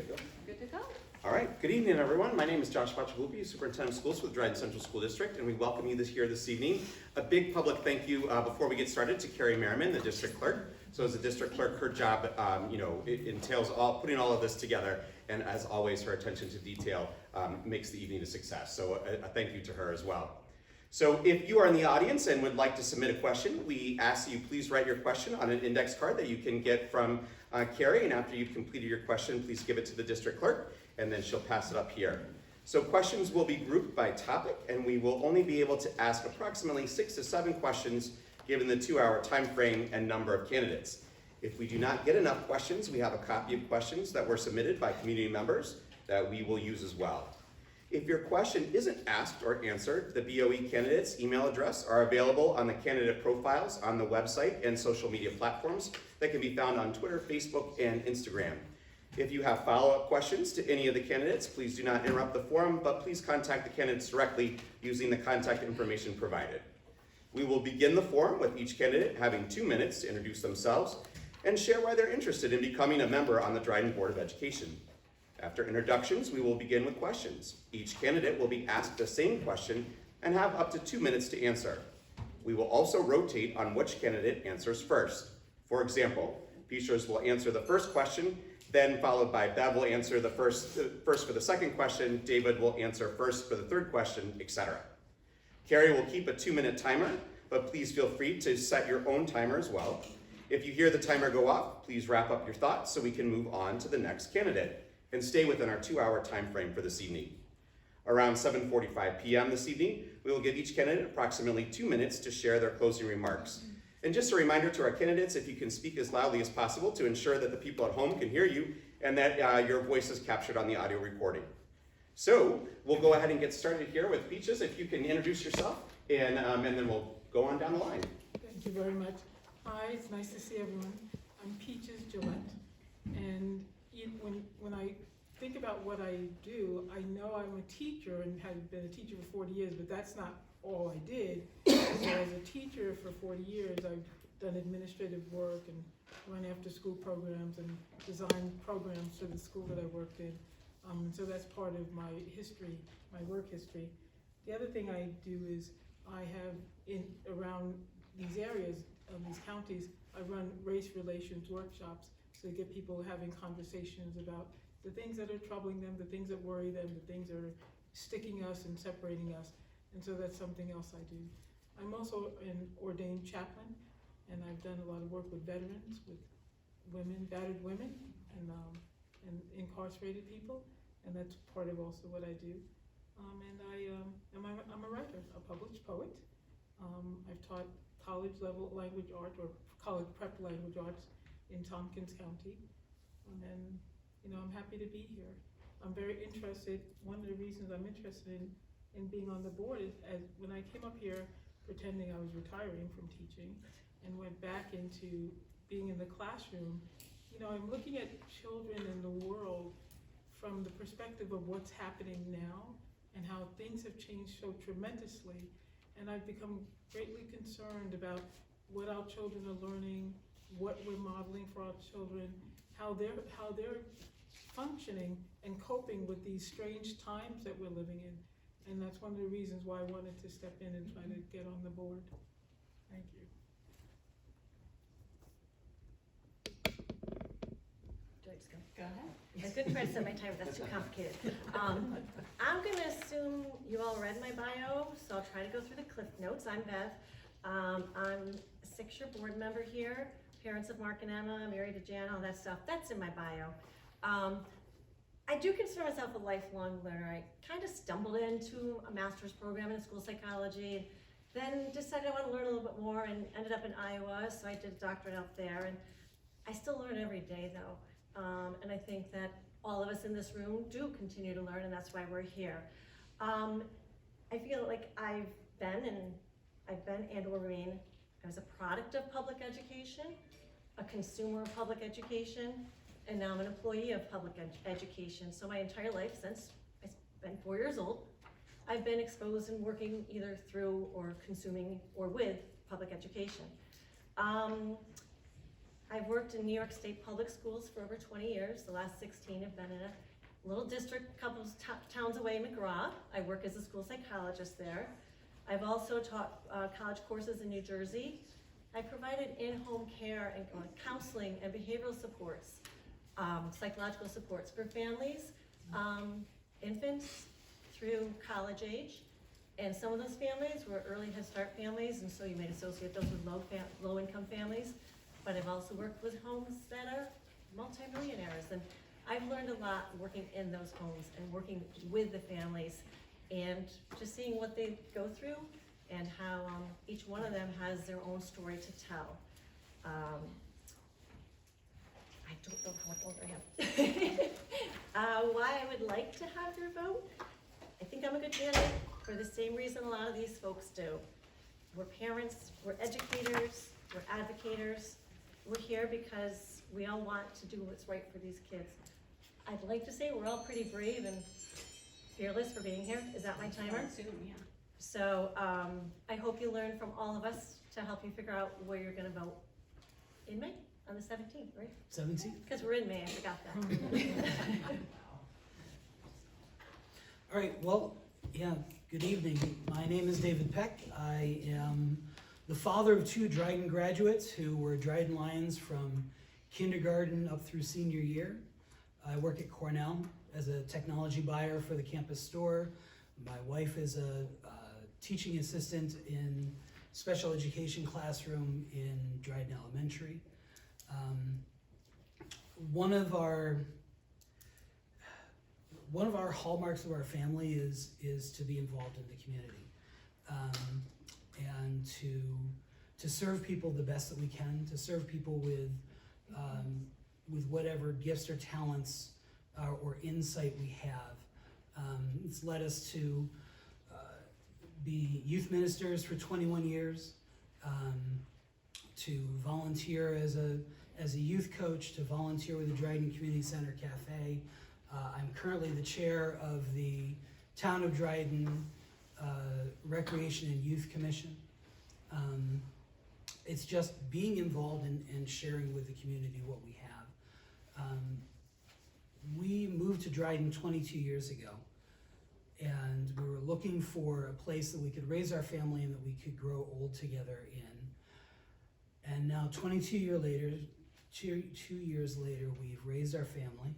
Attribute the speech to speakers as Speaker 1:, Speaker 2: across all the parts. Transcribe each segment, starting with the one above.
Speaker 1: good to go?
Speaker 2: Good to go.
Speaker 1: All right, good evening, everyone. My name is Josh Baccialupi, Superintendent of Schools for the Dryden Central School District, and we welcome you this evening. A big public thank you before we get started to Carrie Merriman, the district clerk. So as a district clerk, her job, it entails putting all of this together, and as always, her attention to detail makes the evening a success. So a thank you to her as well. So if you are in the audience and would like to submit a question, we ask that you please write your question on an index card that you can get from Carrie, and after you've completed your question, please give it to the district clerk, and then she'll pass it up here. So questions will be grouped by topic, and we will only be able to ask approximately 6 to 7 questions given the 2-hour time frame and number of candidates. If we do not get enough questions, we have a copy of questions that were submitted by community members that we will use as well. If your question isn't asked or answered, the BOE candidate's email address are available on the candidate profiles on the website and social media platforms that can be found on Twitter, Facebook, and Instagram. If you have follow-up questions to any of the candidates, please do not interrupt the forum, but please contact the candidates directly using the contact information provided. We will begin the forum with each candidate having 2 minutes to introduce themselves and share why they're interested in becoming a member on the Dryden Board of Education. After introductions, we will begin with questions. Each candidate will be asked the same question and have up to 2 minutes to answer. We will also rotate on which candidate answers first. For example, Peaches will answer the first question, then followed by Bev will answer the first for the second question, David will answer first for the third question, etc. Carrie will keep a 2-minute timer, but please feel free to set your own timer as well. If you hear the timer go off, please wrap up your thoughts so we can move on to the next candidate and stay within our 2-hour time frame for this evening. Around 7:45 p.m. this evening, we will give each candidate approximately 2 minutes to share their closing remarks. And just a reminder to our candidates, if you can speak as loudly as possible to ensure that the people at home can hear you and that your voice is captured on the audio recording. So we'll go ahead and get started here with Peaches. If you can introduce yourself, and then we'll go on down the line.
Speaker 3: Thank you very much. Hi, it's nice to see everyone. I'm Peaches Gillette, and when I think about what I do, I know I'm a teacher and have been a teacher for 40 years, but that's not all I did. So as a teacher for 40 years, I've done administrative work and run after-school programs and designed programs for the school that I worked in. So that's part of my history, my work history. The other thing I do is I have around these areas, these counties, I run race relations workshops. So to get people having conversations about the things that are troubling them, the things that worry them, the things that are sticking us and separating us. And so that's something else I do. I'm also an ordained chaplain, and I've done a lot of work with veterans, with women, battered women, and incarcerated people, and that's part of also what I do. I'm a writer, a published poet. I've taught college level language art or college prep language arts in Tompkins County, and I'm happy to be here. I'm very interested. One of the reasons I'm interested in being on the board is when I came up here pretending I was retiring from teaching and went back into being in the classroom, I'm looking at children in the world from the perspective of what's happening now and how things have changed so tremendously. And I've become greatly concerned about what our children are learning, what we're modeling for our children, how they're functioning and coping with these strange times that we're living in. And that's one of the reasons why I wanted to step in and try to get on the board. Thank you.
Speaker 2: Go ahead.
Speaker 4: I was going to try to set my timer, that's too complicated. I'm going to assume you all read my bio, so I'll try to go through the cliff notes. I'm Bev. I'm a 6-year board member here, parents of Mark and Emma, married to Jan, all that stuff. That's in my bio. I do consider myself a lifelong learner. I kind of stumbled into a master's program in school psychology, then decided I want to learn a little bit more and ended up in Iowa, so I did a doctorate out there. And I still learn every day though. And I think that all of us in this room do continue to learn, and that's why we're here. I feel like I've been and will remain as a product of public education, a consumer of public education, and now I'm an employee of public education. So my entire life, since I've been 4 years old, I've been exposed and working either through or consuming or with public education. I've worked in New York State public schools for over 20 years. The last 16 have been in a little district, a couple of towns away, McGraw. I work as a school psychologist there. I've also taught college courses in New Jersey. I provided in-home care and counseling and behavioral supports, psychological supports for families, infants through college age. And some of those families were early Head Start families, and so you might associate those with low-income families. But I've also worked with homes that are multimillionaires, and I've learned a lot working in those homes and working with the families and just seeing what they go through and how each one of them has their own story to tell. I don't know how much longer I have. Why I would like to have your vote? I think I'm a good candidate for the same reason a lot of these folks do. We're parents, we're educators, we're advocators. We're here because we all want to do what's right for these kids. I'd like to say we're all pretty brave and fearless for being here. Is that my timer?
Speaker 2: Soon, yeah.
Speaker 4: So I hope you learn from all of us to help you figure out where you're gonna vote in May, on the 17th, right?
Speaker 5: 17th?
Speaker 4: Because we're in May, I forgot that.
Speaker 5: All right, well, yeah, good evening. My name is David Peck. I am the father of 2 Dryden graduates who were Dryden Lions from kindergarten up through senior year. I work at Cornell as a technology buyer for the campus store. My wife is a teaching assistant in special education classroom in Dryden Elementary. One of our hallmarks of our family is to be involved in the community, and to serve people the best that we can, to serve people with whatever gifts or talents or insight we have. It's led us to be youth ministers for 21 years, to volunteer as a youth coach, to volunteer with the Dryden Community Center Cafe. I'm currently the chair of the Town of Dryden Recreation and Youth Commission. It's just being involved and sharing with the community what we have. We moved to Dryden 22 years ago, and we were looking for a place that we could raise our family and that we could grow old together in. And now 22 years later, we've raised our family.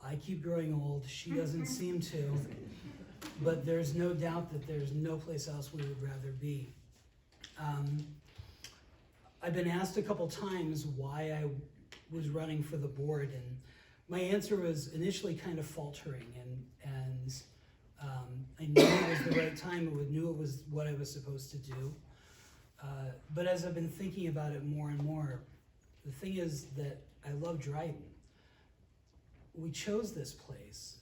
Speaker 5: I keep growing old, she doesn't seem to, but there's no doubt that there's no place else we would rather be. I've been asked a couple times why I was running for the board, and my answer was initially kind of faltering, and I knew it was the right time, I knew it was what I was supposed to do. But as I've been thinking about it more and more, the thing is that I love Dryden. We chose this place.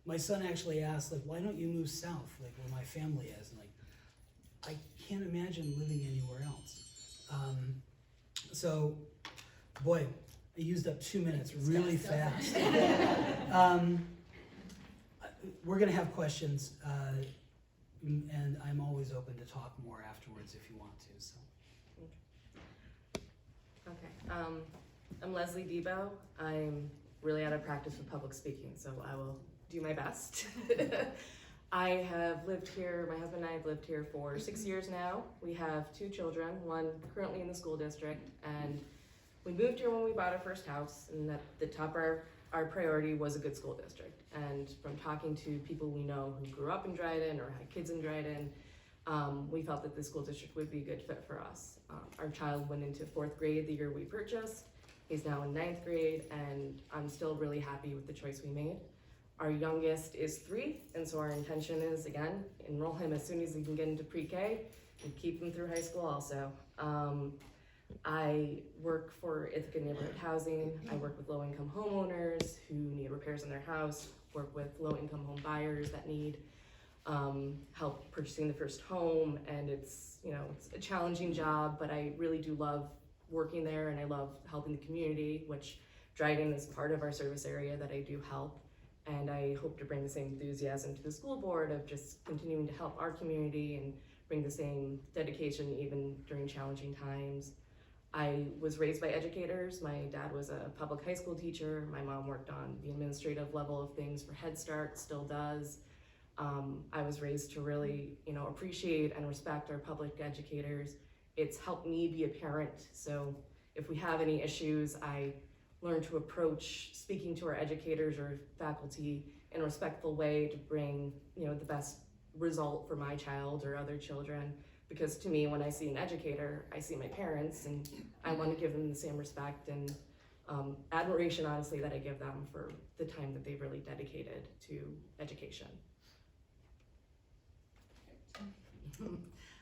Speaker 5: My son actually asked, like, why don't you move south, like where my family is? And like, I can't imagine living anywhere else. So, boy, I used up 2 minutes really fast. We're gonna have questions, and I'm always open to talk more afterwards if you want to, so.
Speaker 6: Okay, I'm Leslie Debo. I'm really out of practice with public speaking, so I will do my best. I have lived here, my husband and I have lived here for 6 years now. We have 2 children, one currently in the school district, and we moved here when we bought our first house, and at the top of our priority was a good school district. And from talking to people we know who grew up in Dryden or had kids in Dryden, we felt that the school district would be a good fit for us. Our child went into 4th grade the year we purchased. He's now in 9th grade, and I'm still really happy with the choice we made. Our youngest is 3, and so our intention is, again, enroll him as soon as he can get into pre-K and keep him through high school also. I work for Ithaca Neighborhood Housing. I work with low-income homeowners who need repairs in their house, work with low-income home buyers that need help purchasing the first home, and it's a challenging job, but I really do love working there, and I love helping the community, which Dryden is part of our service area that I do help. And I hope to bring the same enthusiasm to the school board of just continuing to help our community and bring the same dedication even during challenging times. I was raised by educators. My dad was a public high school teacher. My mom worked on the administrative level of things for Head Start, still does. I was raised to really, appreciate and respect our public educators. It's helped me be a parent, so if we have any issues, I learn to approach speaking to our educators or faculty in a respectful way to bring, the best result for my child or other children. Because to me, when I see an educator, I see my parents, and I want to give them the same respect and admiration, honestly, that I give them for the time that they've really dedicated to education.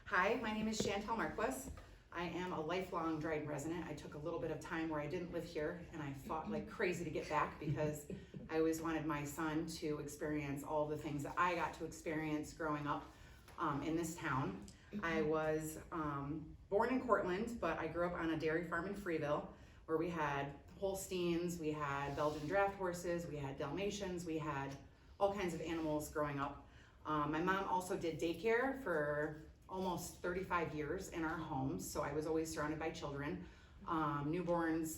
Speaker 2: Hi, my name is Chantal Marquis. I am a lifelong Dryden resident. I took a little bit of time where I didn't live here, and I fought like crazy to get back because I always wanted my son to experience all the things that I got to experience growing up in this town. I was born in Cortland, but I grew up on a dairy farm in Freeville where we had Holsteins, we had Belgian draft horses, we had Dalmatians, we had all kinds of animals growing up. My mom also did daycare for almost 35 years in our homes, so I was always surrounded by children, newborns,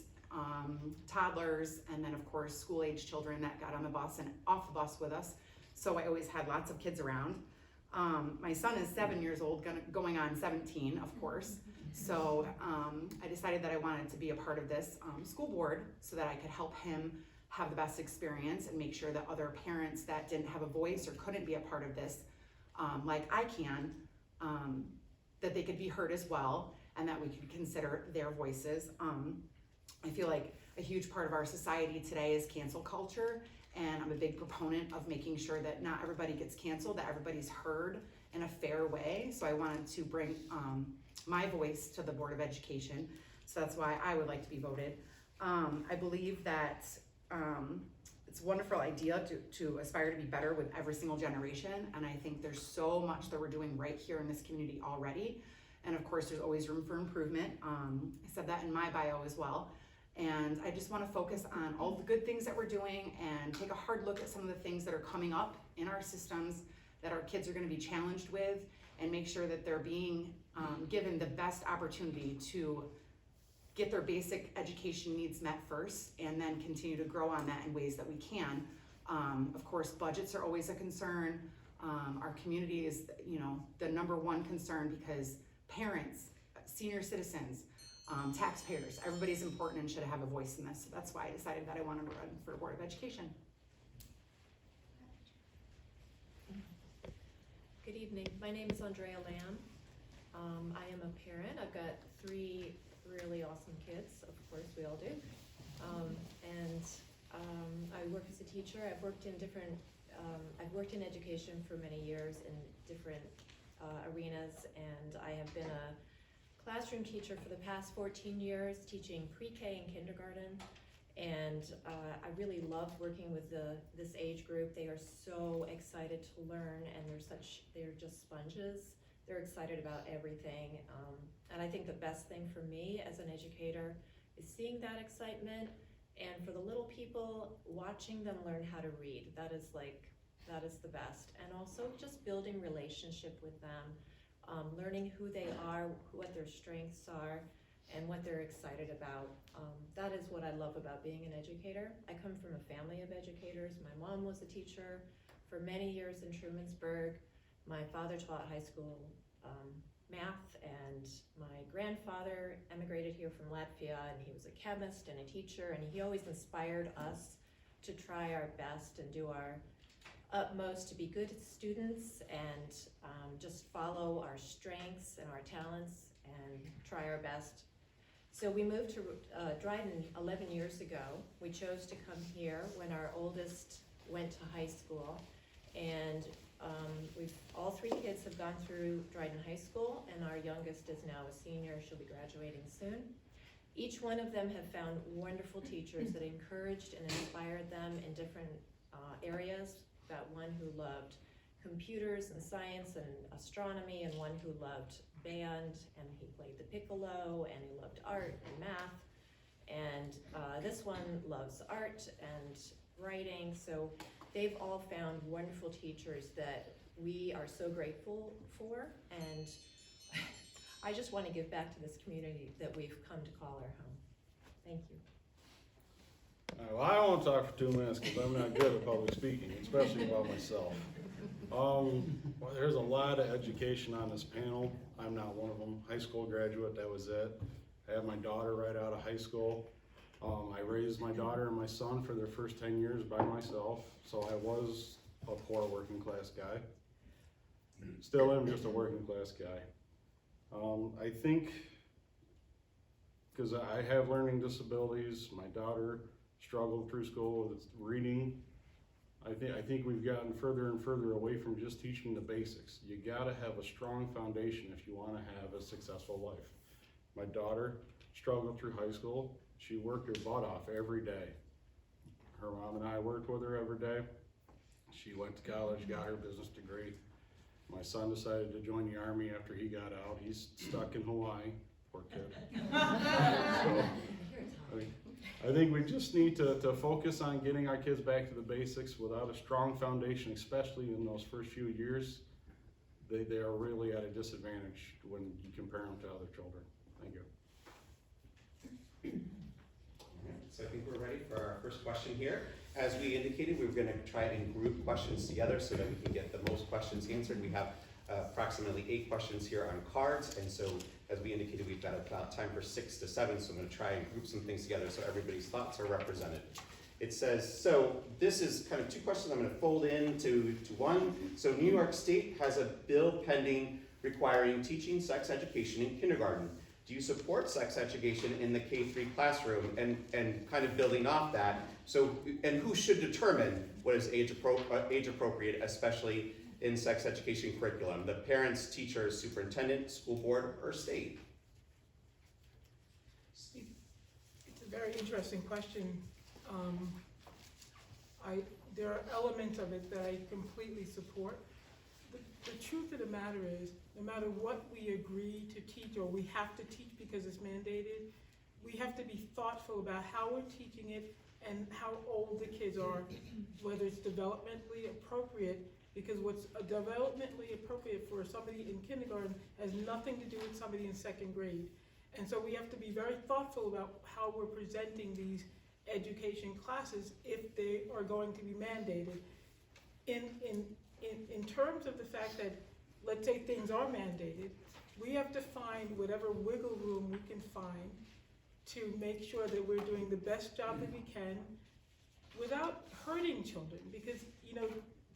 Speaker 2: toddlers, and then of course school-age children that got on the bus and off the bus with us. So I always had lots of kids around. My son is 7 years old, going on 17, of course. So I decided that I wanted to be a part of this school board so that I could help him have the best experience and make sure that other parents that didn't have a voice or couldn't be a part of this, like I can, that they could be heard as well, and that we could consider their voices. I feel like a huge part of our society today is cancel culture, and I'm a big proponent of making sure that not everybody gets canceled, that everybody's heard in a fair way. So I wanted to bring my voice to the Board of Education. So that's why I would like to be voted. I believe that it's a wonderful idea to aspire to be better with every single generation. And I think there's so much that we're doing right here in this community already. And of course, there's always room for improvement. I said that in my bio as well. And I just want to focus on all the good things that we're doing and take a hard look at some of the things that are coming up in our systems that our kids are going to be challenged with, and make sure that they're being given the best opportunity to get their basic education needs met first, and then continue to grow on that in ways that we can. Of course, budgets are always a concern. Our community is, the #1 concern because parents, senior citizens, taxpayers, everybody's important and should have a voice in this. So that's why I decided that I wanted to run for Board of Education.
Speaker 7: Good evening. My name is Andrea Lamb. I am a parent. I've got 3 really awesome kids. Of course, we all do. I work as a teacher. I've worked in education for many years in different arenas, and I have been a classroom teacher for the past 14 years, teaching pre-K and kindergarten. And I really love working with this age group. They are so excited to learn, and they're just sponges. They're excited about everything. And I think the best thing for me as an educator is seeing that excitement, and for the little people, watching them learn how to read. That is the best. And also just building relationship with them, learning who they are, what their strengths are, and what they're excited about. That is what I love about being an educator. I come from a family of educators. My mom was a teacher for many years in Trumansburg. My father taught high school math, and my grandfather emigrated here from Latvia, and he was a chemist and a teacher, and he always inspired us to try our best and do our utmost to be good students and just follow our strengths and our talents and try our best. So we moved to Dryden 11 years ago. We chose to come here when our oldest went to high school, and all 3 kids have gone through Dryden High School, and our youngest is now a senior. She'll be graduating soon. Each one of them have found wonderful teachers that encouraged and inspired them in different areas. Got one who loved computers and science and astronomy, and one who loved band, and he played the piccolo, and he loved art and math. And this one loves art and writing. So they've all found wonderful teachers that we are so grateful for. And I just want to give back to this community that we've come to call our home. Thank you.
Speaker 8: Well, I won't talk for 2 minutes because I'm not good at public speaking, especially about myself. Well, there's a lot of education on this panel. I'm not one of them. High school graduate, that was it. I have my daughter right out of high school. I raised my daughter and my son for their first 10 years by myself, so I was a poor working class guy. Still am just a working class guy. I think, because I have learning disabilities, my daughter struggled through school with reading. I think we've gotten further and further away from just teaching the basics. You gotta have a strong foundation if you wanna have a successful life. My daughter struggled through high school. She worked her butt off every day. Her mom and I worked with her every day. She went to college, got her business degree. My son decided to join the Army after he got out. He's stuck in Hawaii, poor kid. So, I think we just need to focus on getting our kids back to the basics. Without a strong foundation, especially in those first few years, they are really at a disadvantage when you compare them to other children. Thank you.
Speaker 1: All right, so I think we're ready for our first question here. As we indicated, we were going to try and group questions together so that we can get the most questions answered. We have approximately 8 questions here on cards, and so as we indicated, we've got about time for 6 to 7, so I'm going to try and group some things together so everybody's thoughts are represented. It says, so this is kind of 2 questions I'm going to fold into one. So New York State has a bill pending requiring teaching sex education in kindergarten. Do you support sex education in the K-3 classroom? And kind of building off that, so, and who should determine what is age appropriate, especially in sex education curriculum? The parents, teachers, superintendent, school board, or state?
Speaker 3: It's a very interesting question. There are elements of it that I completely support. The truth of the matter is, no matter what we agree to teach or we have to teach because it's mandated, we have to be thoughtful about how we're teaching it and how old the kids are, whether it's developmentally appropriate, because what's developmentally appropriate for somebody in kindergarten has nothing to do with somebody in 2nd grade. And so we have to be very thoughtful about how we're presenting these education classes if they are going to be mandated. In terms of the fact that, let's say things are mandated, we have to find whatever wiggle room we can find to make sure that we're doing the best job that we can without hurting children. Because, you know,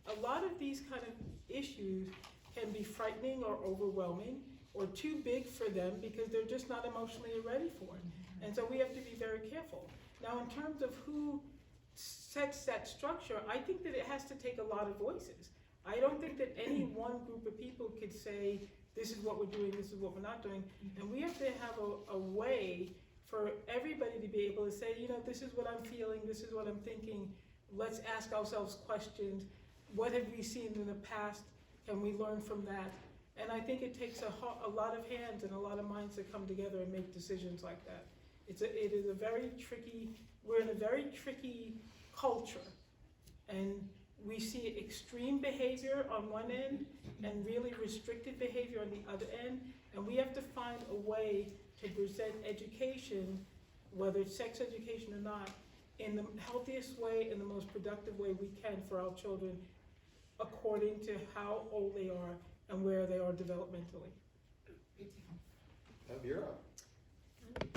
Speaker 3: a lot of these kind of issues can be frightening or overwhelming or too big for them because they're just not emotionally ready for it. And so we have to be very careful. Now, in terms of who sets that structure, I think that it has to take a lot of voices. I don't think that any one group of people could say, this is what we're doing, this is what we're not doing. And we have to have a way for everybody to be able to say, you know, this is what I'm feeling, this is what I'm thinking. Let's ask ourselves questions. What have we seen in the past? Can we learn from that? And I think it takes a lot of hands and a lot of minds to come together and make decisions like that. It is a very tricky, we're in a very tricky culture. And we see extreme behavior on one end and really restricted behavior on the other end. And we have to find a way to present education, whether it's sex education or not, in the healthiest way, in the most productive way we can for our children, according to how old they are and where they are developmentally.
Speaker 1: Vera.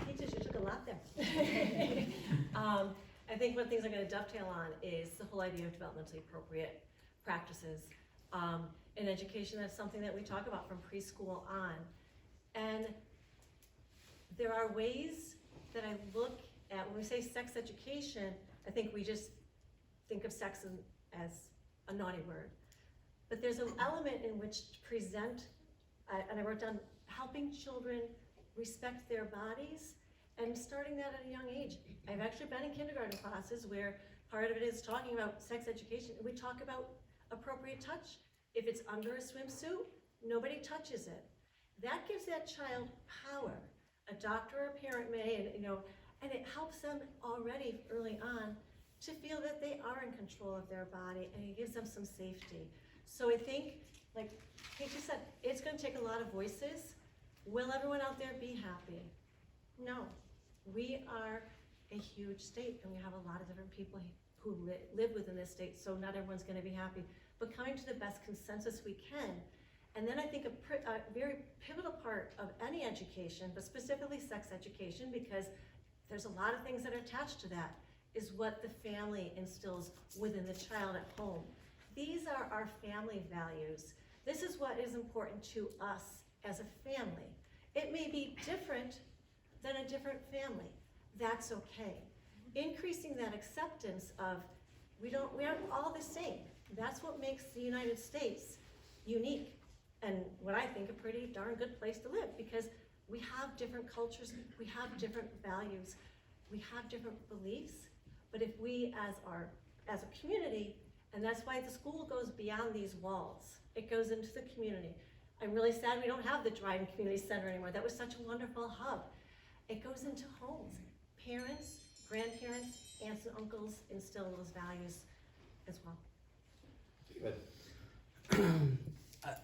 Speaker 4: Teachers, you took a lot there. I think one of the things I'm going to dovetail on is the whole idea of developmentally appropriate practices. In education, that's something that we talk about from preschool on. And there are ways that I look at, when we say sex education, I think we just think of sex as a naughty word. But there's an element in which to present, and I wrote down, helping children respect their bodies and starting that at a young age. I've actually been in kindergarten classes where part of it is talking about sex education, and we talk about appropriate touch. If it's under a swimsuit, nobody touches it. That gives that child power. A doctor or a parent may, and it helps them already early on to feel that they are in control of their body, and it gives them some safety. So I think, like Kate just said, it's going to take a lot of voices. Will everyone out there be happy? No. We are a huge state, and we have a lot of different people who live within this state, so not everyone's gonna be happy. But coming to the best consensus we can. And then I think a very pivotal part of any education, but specifically sex education, because there's a lot of things that are attached to that, is what the family instills within the child at home. These are our family values. This is what is important to us as a family. It may be different than a different family. That's okay. Increasing that acceptance of we aren't all the same. That's what makes the United States unique and what I think a pretty darn good place to live, because we have different cultures, we have different values, we have different beliefs, but if we as a community, and that's why the school goes beyond these walls, it goes into the community. I'm really sad we don't have the Dryden Community Center anymore. That was such a wonderful hub. It goes into homes. Parents, grandparents, aunts and uncles instill those values as well.
Speaker 1: David.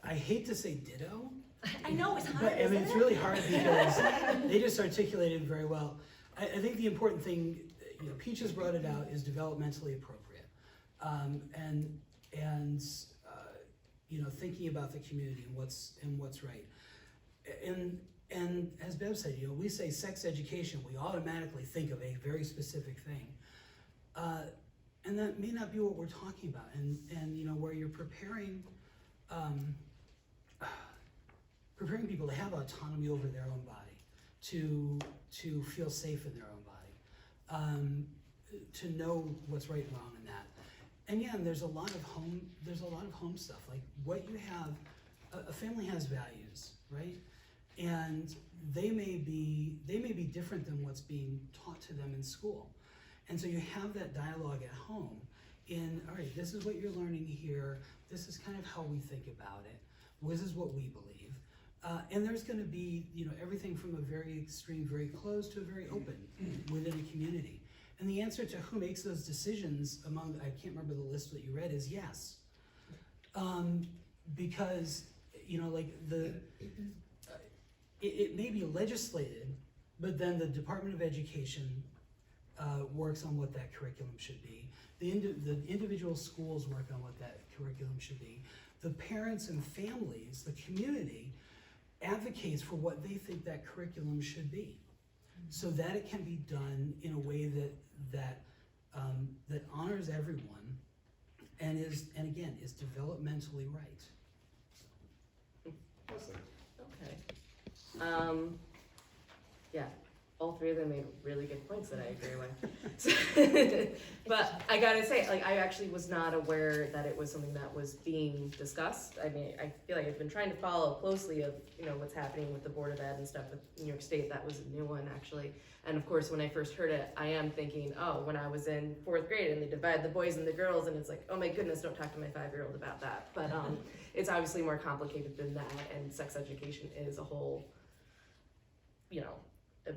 Speaker 5: I hate to say ditto,
Speaker 4: I know, it's hard,
Speaker 5: but I mean,
Speaker 4: isn't
Speaker 5: it's
Speaker 4: it?
Speaker 5: really hard because they just articulated it very well. I think the important thing, Peaches brought it out, is developmentally appropriate. Thinking about the community and what's right. And as Bev said, we say sex education, we automatically think of a very specific thing. And that may not be what we're talking about. And where you're preparing people to have autonomy over their own body, to feel safe in their own body, to know what's right and wrong in that. And yeah, there's a lot of home stuff. Like what you have, a family has values, right? And they may be different than what's being taught to them in school. And so you have that dialogue at home all right, this is what you're learning here. This is kind of how we think about it. This is what we believe. And there's gonna be, everything from a very extreme, very closed to a very open within a community. And the answer to who makes those decisions I can't remember the list that you read, is yes. Because, it may be legislated, but then the Department of Education works on what that curriculum should be. The individual schools work on what that curriculum should be. The parents and families, the community, advocates for what they think that curriculum should be, so that it can be done in a way that honors everyone and is developmentally right.
Speaker 6: Okay. Yeah, all three of them made really good points that I agree with. But I gotta say, I actually was not aware that it was something that was being discussed. I mean, I feel like I've been trying to follow closely of, what's happening with the Board of Ed and stuff with New York State. That was a new one, actually. And of course, when I first heard it, I am thinking, when I was in 4th grade and they divide the boys and the girls, and it's like, oh my goodness, don't talk to my 5-year-old about that. But it's obviously more complicated than that, and sex education is a whole, a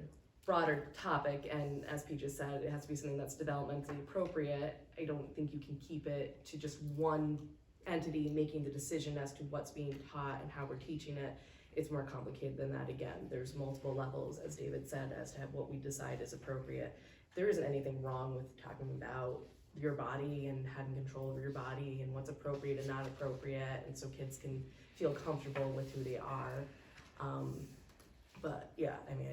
Speaker 6: broader topic, and as Peaches said, it has to be something that's developmentally appropriate. I don't think you can keep it to just one entity making the decision as to what's being taught and how we're teaching it. It's more complicated than that. Again, there's multiple levels, as David said, as to what we decide is appropriate. There isn't anything wrong with talking about your body and having control over your body and what's appropriate and not appropriate, and so kids can feel comfortable with who they are. But yeah, I mean,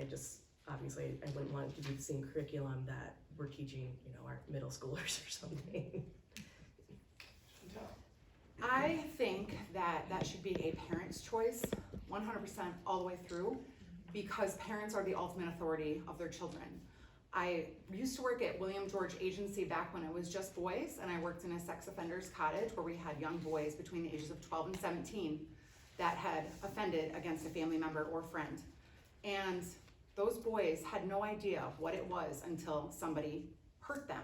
Speaker 6: obviously I wouldn't want it to be the same curriculum that we're teaching, our middle schoolers or something.
Speaker 2: I think that should be a parent's choice, 100% all the way through, because parents are the ultimate authority of their children. I used to work at William George Agency back when it was just boys, and I worked in a sex offenders cottage where we had young boys between the ages of 12 and 17 that had offended against a family member or friend. And those boys had no idea what it was until somebody hurt them.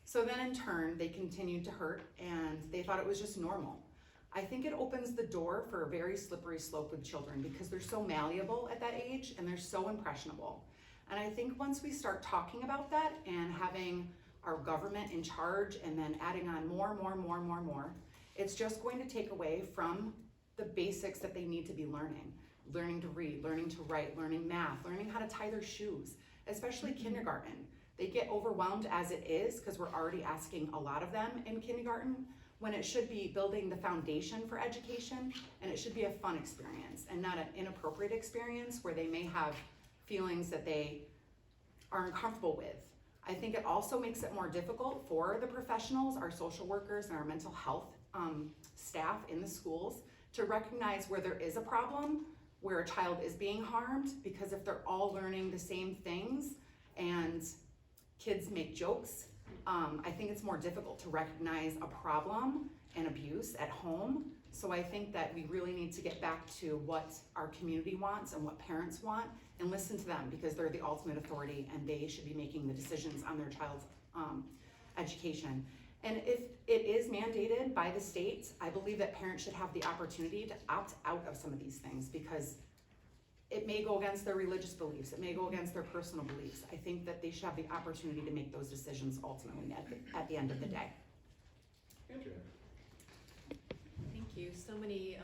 Speaker 2: So then in turn, they continued to hurt, and they thought it was just normal. I think it opens the door for a very slippery slope with children because they're so malleable at that age and they're so impressionable. And I think once we start talking about that and having our government in charge and then adding on more, it's just going to take away from the basics that they need to be learning. learning to read, learning to write, learning math, learning how to tie their shoes, especially kindergarten. They get overwhelmed as it is because we're already asking a lot of them in kindergarten, when it should be building the foundation for education, and it should be a fun experience and not an inappropriate experience where they may have feelings that they are uncomfortable with. I think it also makes it more difficult for the professionals, our social workers and our mental health staff in the schools, to recognize where there is a problem, where a child is being harmed, because if they're all learning the same things and kids make jokes, I think it's more difficult to recognize a problem and abuse at home. So I think that we really need to get back to what our community wants and what parents want, and listen to them, because they're the ultimate authority and they should be making the decisions on their child's education. And if it is mandated by the state, I believe that parents should have the opportunity to opt out of some of these things, because it may go against their religious beliefs, it may go against their personal beliefs. I think that they should have the opportunity to make those decisions ultimately at the end of the day.
Speaker 1: Andrea?
Speaker 7: Thank you. So many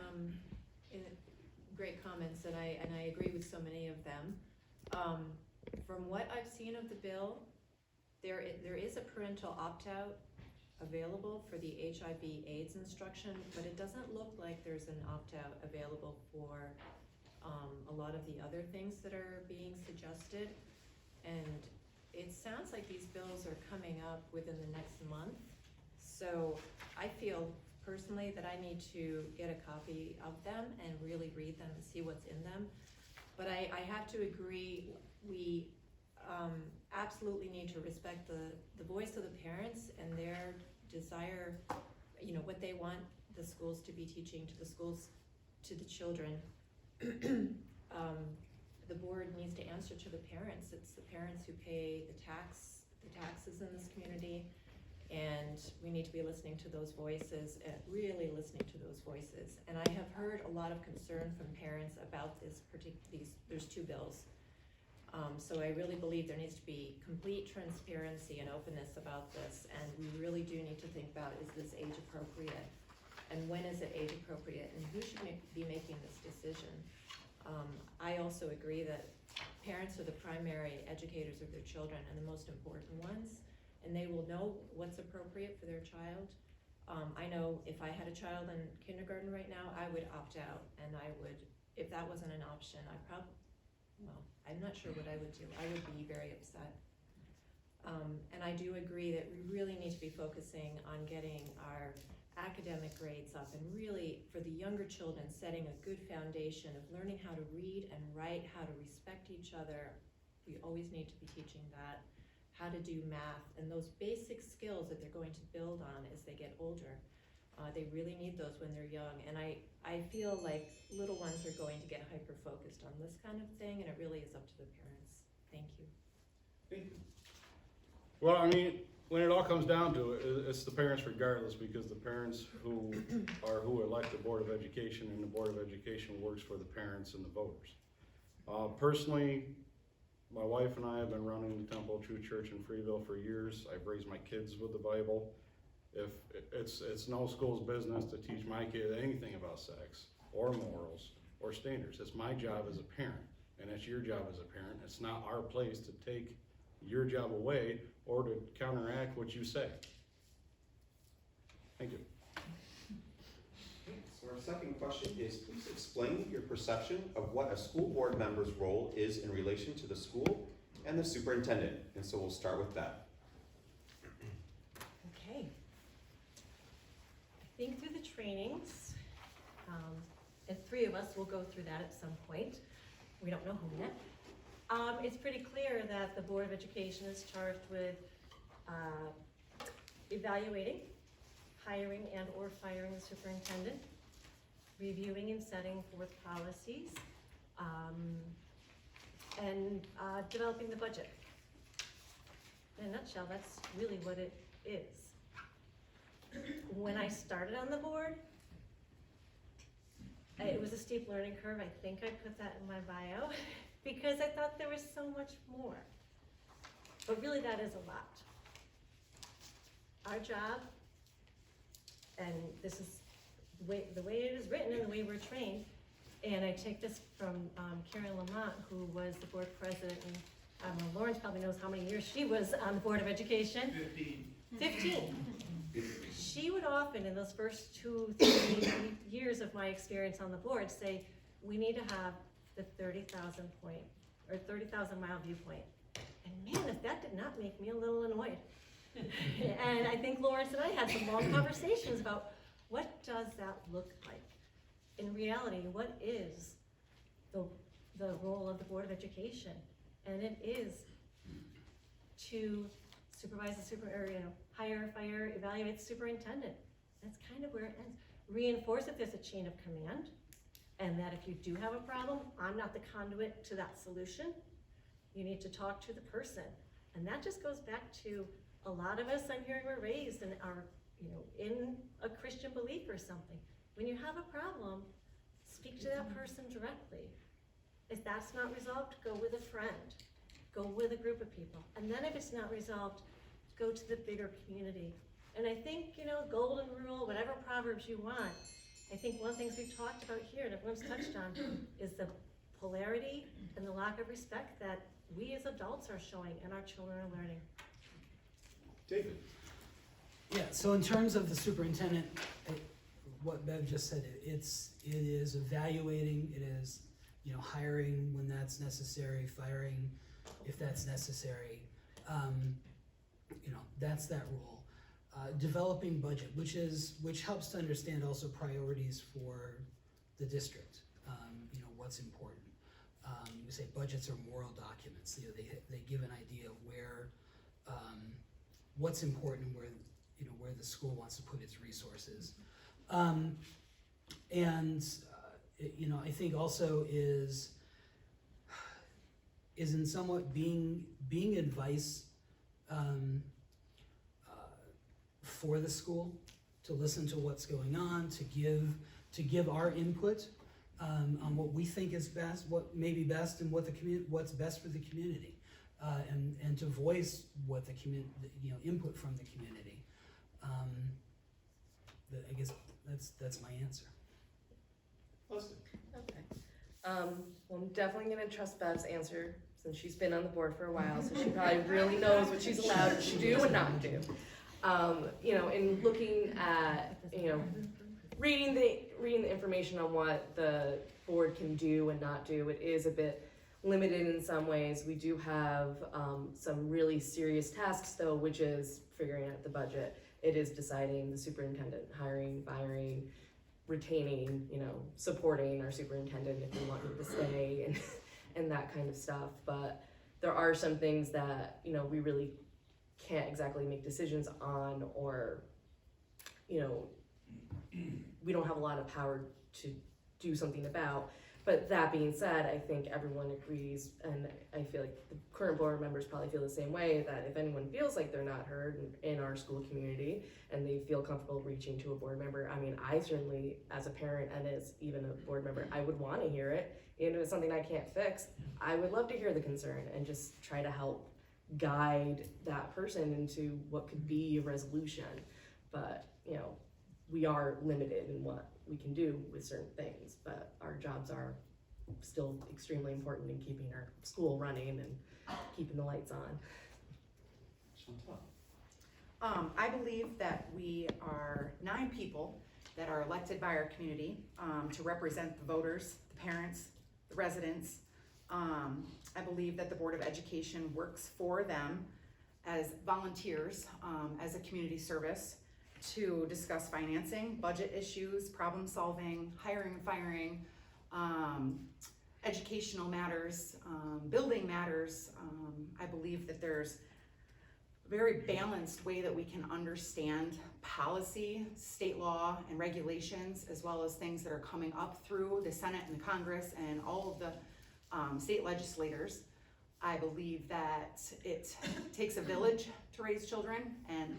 Speaker 7: great comments, and I agree with so many of them. From what I've seen of the bill, there is a parental opt-out available for the HIV/AIDS instruction, but it doesn't look like there's an opt-out available for a lot of the other things that are being suggested. And it sounds like these bills are coming up within the next month. So I feel personally that I need to get a copy of them and really read them and see what's in them. But I have to agree, we absolutely need to respect the voice of the parents and their desire, you know, what they want the schools to be teaching to the schools, to the children. The board needs to answer to the parents. It's the parents who pay the taxes in this community, and we need to be listening to those voices, and really listening to those voices. And I have heard a lot of concern from parents about there's two bills. So I really believe there needs to be complete transparency and openness about this, and we really do need to think about, is this age appropriate? And when is it age appropriate, and who should be making this decision? I also agree that parents are the primary educators of their children and the most important ones, and they will know what's appropriate for their child. I know if I had a child in kindergarten right now, I would opt out, and I would, if that wasn't an option, I'm not sure what I would do. I would be very upset. And I do agree that we really need to be focusing on getting our academic grades up, and really for the younger children, setting a good foundation of learning how to read and write, how to respect each other. We always need to be teaching that, how to do math, and those basic skills that they're going to build on as they get older. They really need those when they're young, and I feel like little ones are going to get hyper-focused on this kind of thing, and it really is up to the parents. Thank you.
Speaker 1: Thank you.
Speaker 8: Well, I mean, when it all comes down to it, it's the parents regardless, because the parents who elect the Board of Education, and the Board of Education works for the parents and the voters. Personally, my wife and I have been running the Temple True Church in Freeville for years. I've raised my kids with the Bible. If it's no school's business to teach my kid anything about sex or morals or standards. It's my job as a parent, and it's your job as a parent. It's not our place to take your job away or to counteract what you say. Thank you.
Speaker 1: So our second question is, please explain your perception of what a school board member's role is in relation to the school and the superintendent. And so we'll start with that.
Speaker 4: Okay. I think through the trainings, and three of us will go through that at some point. We don't know who yet. It's pretty clear that the Board of Education is charged with evaluating, hiring and or firing the superintendent, reviewing and setting forth policies, and developing the budget. In a nutshell, that's really what it is. When I started on the board, it was a steep learning curve. I think I put that in my bio because I thought there was so much more. But really that is a lot. Our job, and this is the way it is written and the way we're trained, And I take this from Karen Lamont, who was the board president, and I don't know, Lawrence probably knows how many years she was on the Board of Education. 15. She would often, in those first 2-3 years of my experience on the board, say, we need to have the 30,000 mile viewpoint. And man, if that did not make me a little annoyed. And I think Lawrence and I had some long conversations about what does that look like? In reality, what is the role of the Board of Education? And it is to supervise hire, fire, evaluate the superintendent. That's kind of where it ends. Reinforce if there's a chain of command, and that if you do have a problem, I'm not the conduit to that solution. You need to talk to the person. And that just goes back to a lot of us, I'm hearing, were raised and are, in a Christian belief or something. When you have a problem, speak to that person directly. If that's not resolved, go with a friend. Go with a group of people. And then if it's not resolved, go to the bigger community. And I think, golden rule, whatever proverbs you want, I think one of the things we've talked about here and everyone's touched on is the polarity and the lack of respect that we as adults are showing and our children are learning.
Speaker 1: David?
Speaker 5: Yeah, so in terms of the superintendent, what Bev just said, it is evaluating, it is, hiring when that's necessary, firing if that's necessary. That's that role. Developing budget, which helps to understand also priorities for the district. What's important. We say budgets are moral documents. They give an idea of where what's important, where the school wants to put its resources. I think also is in somewhat being advice for the school, to listen to what's going on, to give our input on what we think is best, what may be best, and what's best for the community, and to voice what the community, input from the community. I guess that's my answer.
Speaker 1: Leslie?
Speaker 6: Okay. Well, I'm definitely gonna trust Bev's answer since she's been on the board for a while, so she probably really knows what she's allowed to do and not do. In looking at, reading the information on what the board can do and not do, it is a bit limited in some ways. We do have some really serious tasks though, which is figuring out the budget. It is deciding the superintendent, hiring, firing, retaining, supporting our superintendent if we want him to stay and that kind of stuff. But there are some things that, we really can't exactly make decisions on, or, we don't have a lot of power to do something about. But that being said, I think everyone agrees, and I feel like the current board members probably feel the same way, that if anyone feels like they're not heard in our school community and they feel comfortable reaching to a board member, I certainly, as a parent and as even a board member, I would want to hear it. Even if it's something I can't fix, I would love to hear the concern and just try to help guide that person into what could be a resolution. But, we are limited in what we can do with certain things, but our jobs are still extremely important in keeping our school running and keeping the lights on.
Speaker 1: Chantal?
Speaker 2: I believe that we are 9 people that are elected by our community to represent the voters, the parents, the residents. I believe that the Board of Education works for them as volunteers, as a community service, to discuss financing, budget issues, problem solving, hiring and firing, educational matters, building matters. I believe that there's a very balanced way that we can understand policy, state law, and regulations, as well as things that are coming up through the Senate and the Congress and all of the state legislators. I believe that it takes a village to raise children, and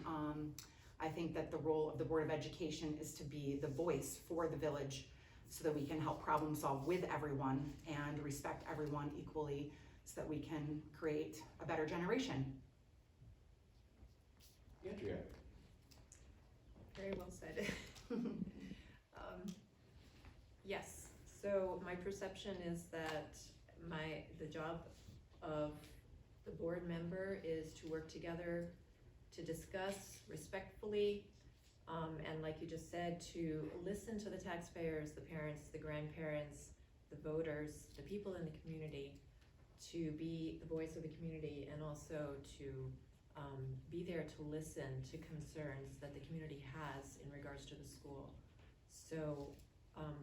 Speaker 2: I think that the role of the Board of Education is to be the voice for the village so that we can help problem solve with everyone and respect everyone equally so that we can create a better generation.
Speaker 1: Andrea?
Speaker 7: Very well said. Yes, So my perception is that the job of the board member is to work together, to discuss respectfully, and like you just said, to listen to the taxpayers, the parents, the grandparents, the voters, the people in the community, to be the voice of the community, and also to be there to listen to concerns that the community has in regards to the school. So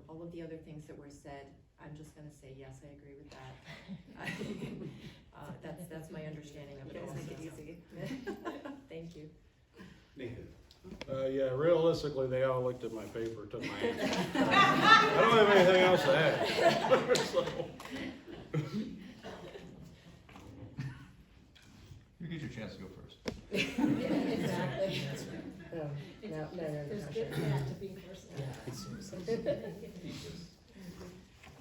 Speaker 7: all of the other things that were said, I'm just gonna say, yes, I agree with that. That's my understanding of it
Speaker 6: You guys
Speaker 7: also.
Speaker 6: make it easy.
Speaker 7: Thank you.
Speaker 1: Nathan?
Speaker 8: Yeah, realistically, they all looked at my paper, took my answer. I don't have anything else to add. So,
Speaker 9: You get your chance to go first.
Speaker 4: Exactly.
Speaker 6: No, no, no,
Speaker 4: There's
Speaker 6: no,
Speaker 4: good
Speaker 6: sure.
Speaker 4: for that to be first.
Speaker 5: Yeah, seriously.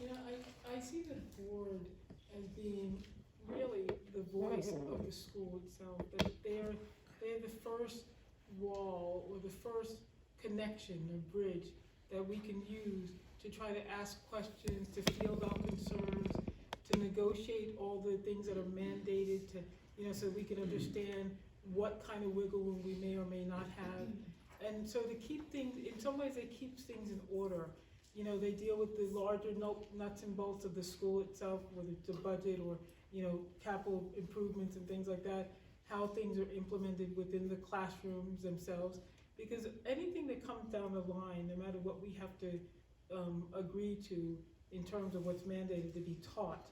Speaker 3: You know, I see the board as being really the voice of the school itself, that they're the first wall or the first connection or bridge that we can use to try to ask questions, to field out concerns, to negotiate all the things that are mandated to, so we can understand what kind of wiggle room we may or may not have. And so to keep things, in some ways it keeps things in order. They deal with the larger nuts and bolts of the school itself, whether it's a budget or, capital improvements and things like that, how things are implemented within the classrooms themselves. Because anything that comes down the line, no matter what we have to agree to in terms of what's mandated to be taught,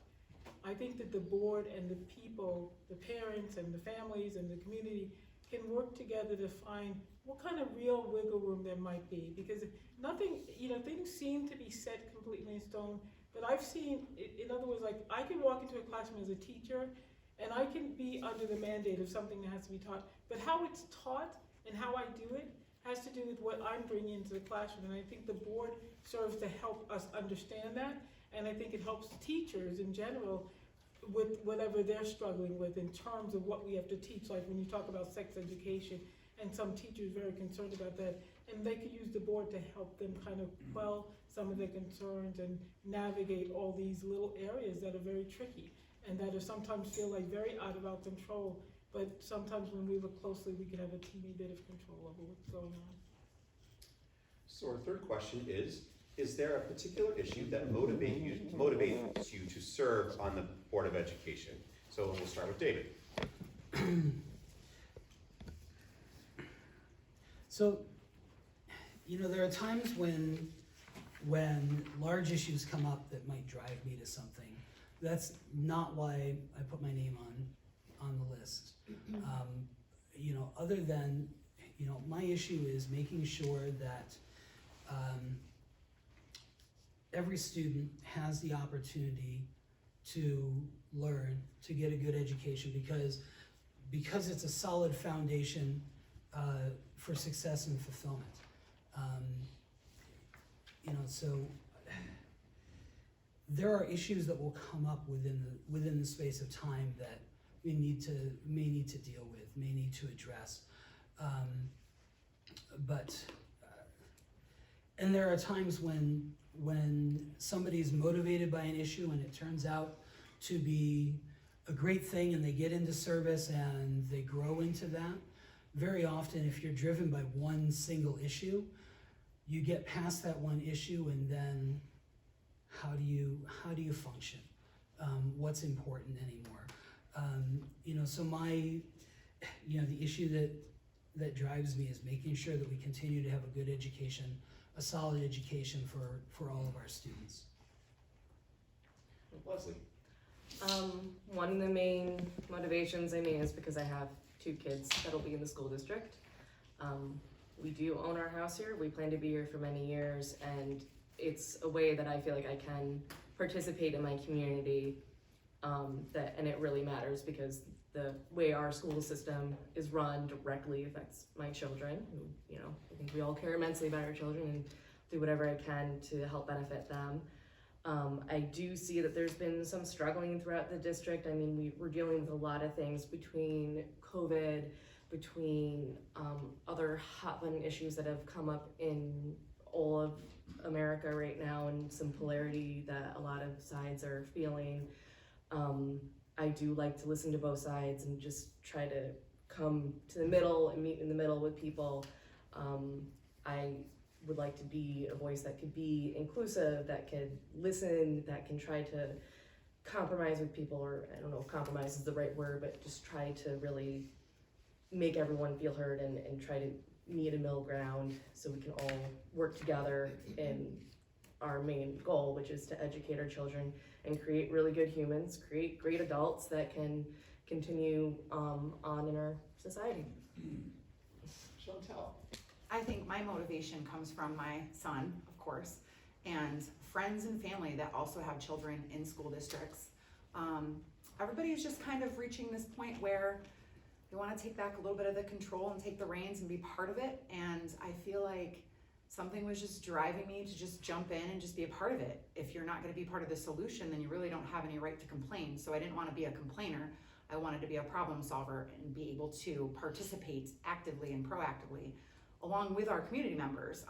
Speaker 3: I think that the board and the people, the parents and the families and the community can work together to find what kind of real wiggle room there might be. Because nothing, things seem to be set completely in stone, but I've seen, in other words, like I can walk into a classroom as a teacher and I can be under the mandate of something that has to be taught, but how it's taught and how I do it has to do with what I'm bringing into the classroom. And I think the board serves to help us understand that. And I think it helps teachers in general with whatever they're struggling with in terms of what we have to teach. Like when you talk about sex education, and some teachers are very concerned about that, and they could use the board to help them kind of quell some of their concerns and navigate all these little areas that are very tricky and that are sometimes feel like very out of our control. But sometimes when we look closely, we can have a teeny bit of control over what's going on.
Speaker 1: So our third question is there a particular issue that motivates you to serve on the Board of Education? So we'll start with David.
Speaker 5: So, there are times when large issues come up that might drive me to something. That's not why I put my name on the list. Other than, my issue is making sure that every student has the opportunity to learn, to get a good education, because it's a solid foundation for success and fulfillment. So there are issues that will come up within the space of time that we may need to deal with, may need to address. And there are times when somebody's motivated by an issue and it turns out to be a great thing and they get into service and they grow into that. Very often, if you're driven by one single issue, you get past that one issue, and then how do you function? What's important anymore? So the issue that drives me is making sure that we continue to have a good education, a solid education for all of our students.
Speaker 1: Leslie.
Speaker 6: One of the main motivations is because I have 2 kids that'll be in the school district. We do own our house here. We plan to be here for many years, and it's a way that I feel like I can participate in my community, and it really matters because the way our school system is run directly affects my children, who, I think we all care immensely about our children and do whatever I can to help benefit them. I do see that there's been some struggling throughout the district. We're dealing with a lot of things between COVID, between other hot button issues that have come up in all of America right now and some polarity that a lot of sides are feeling. I do like to listen to both sides and just try to come to the middle and meet in the middle with people. I would like to be a voice that could be inclusive, that could listen, that can try to compromise with people, or I don't know if compromise is the right word, but just try to really make everyone feel heard and try to meet a middle ground so we can all work together in our main goal, which is to educate our children and create really good humans, create great adults that can continue on in our society.
Speaker 1: Chantel.
Speaker 2: I think my motivation comes from my son, of course, and friends and family that also have children in school districts. Everybody is just kind of reaching this point where they want to take back a little bit of the control and take the reins and be part of it. And I feel like something was just driving me to just jump in and just be a part of it. If you're not going to be part of the solution, then you really don't have any right to complain. So I didn't want to be a complainer. I wanted to be a problem solver and be able to participate actively and proactively along with our community members.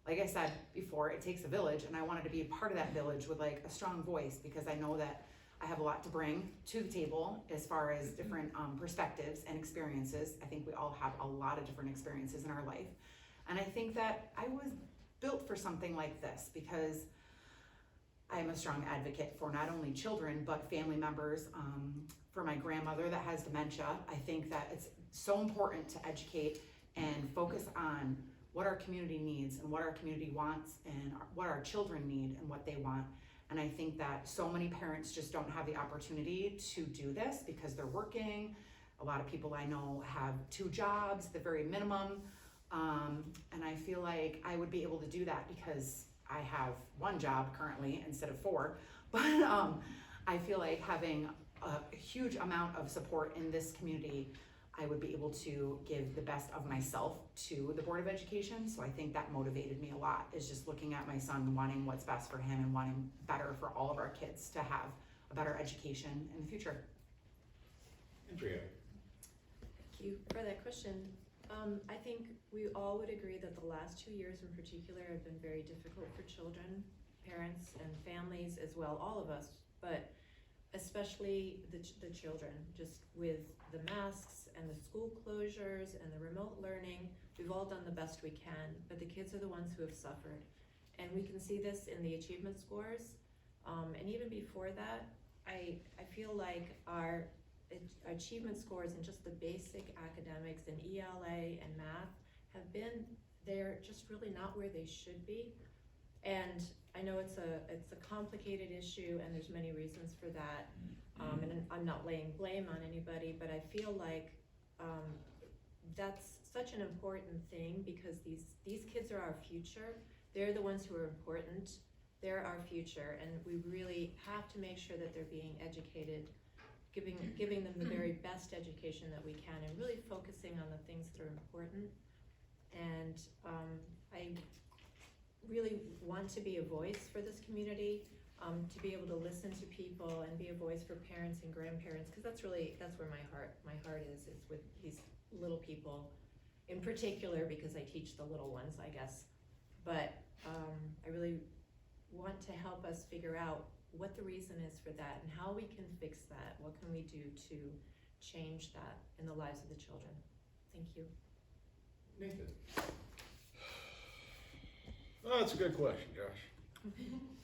Speaker 2: Like I said before, it takes a village, and I wanted to be a part of that village with like a strong voice, because I know that I have a lot to bring to the table as far as different perspectives and experiences. I think we all have a lot of different experiences in our life. And I think that I was built for something like this because I am a strong advocate for not only children, but family members. For my grandmother that has dementia, I think that it's so important to educate and focus on what our community needs and what our community wants and what our children need and what they want. And I think that so many parents just don't have the opportunity to do this because they're working. A lot of people I know have 2 jobs, the very minimum. And I feel like I would be able to do that because I have 1 job currently instead of 4. But I feel like having a huge amount of support in this community, I would be able to give the best of myself to the Board of Education. So I think that motivated me a lot, is just looking at my son, wanting what's best for him and wanting better for all of our kids to have a better education in the future.
Speaker 1: Andrea.
Speaker 7: Thank you for that question. I think we all would agree that the last 2 years in particular have been very difficult for children, parents, and families as well, all of us, but especially the children, just with the masks and the school closures and the remote learning. We've all done the best we can, but the kids are the ones who have suffered. And we can see this in the achievement scores. And even before that, I feel like our achievement scores in just the basic academics in ELA and math have been, they're just really not where they should be. And I know it's a complicated issue, and there's many reasons for that. And I'm not laying blame on anybody, but I feel like that's such an important thing, because these kids are our future. They're the ones who are important. They're our future, and we really have to make sure that they're being educated, giving them the very best education that we can, and really focusing on the things that are important. And I really want to be a voice for this community, to be able to listen to people and be a voice for parents and grandparents, because that's where my heart is with these little people in particular, because I teach the little ones, I guess. But I really want to help us figure out what the reason is for that and how we can fix that. What can we do to change that in the lives of the children? Thank you.
Speaker 1: Nathan.
Speaker 8: Oh, that's a good question, Josh.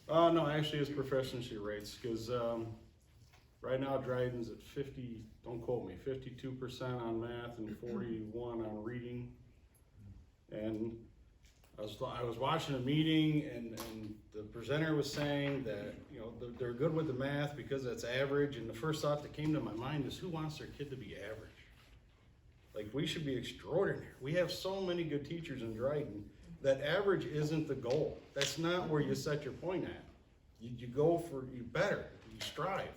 Speaker 8: No, actually it's proficiency rates, because right now Dryden's at 50, don't quote me, 52% on math and 41 on reading. And I was watching a meeting, and the presenter was saying that, you know, they're good with the math because that's average, and the first thought that came to my mind is, who wants their kid to be average? Like, we should be extraordinary. We have so many good teachers in Dryden that average isn't the goal. That's not where you set your point at. You go for you better, you strive.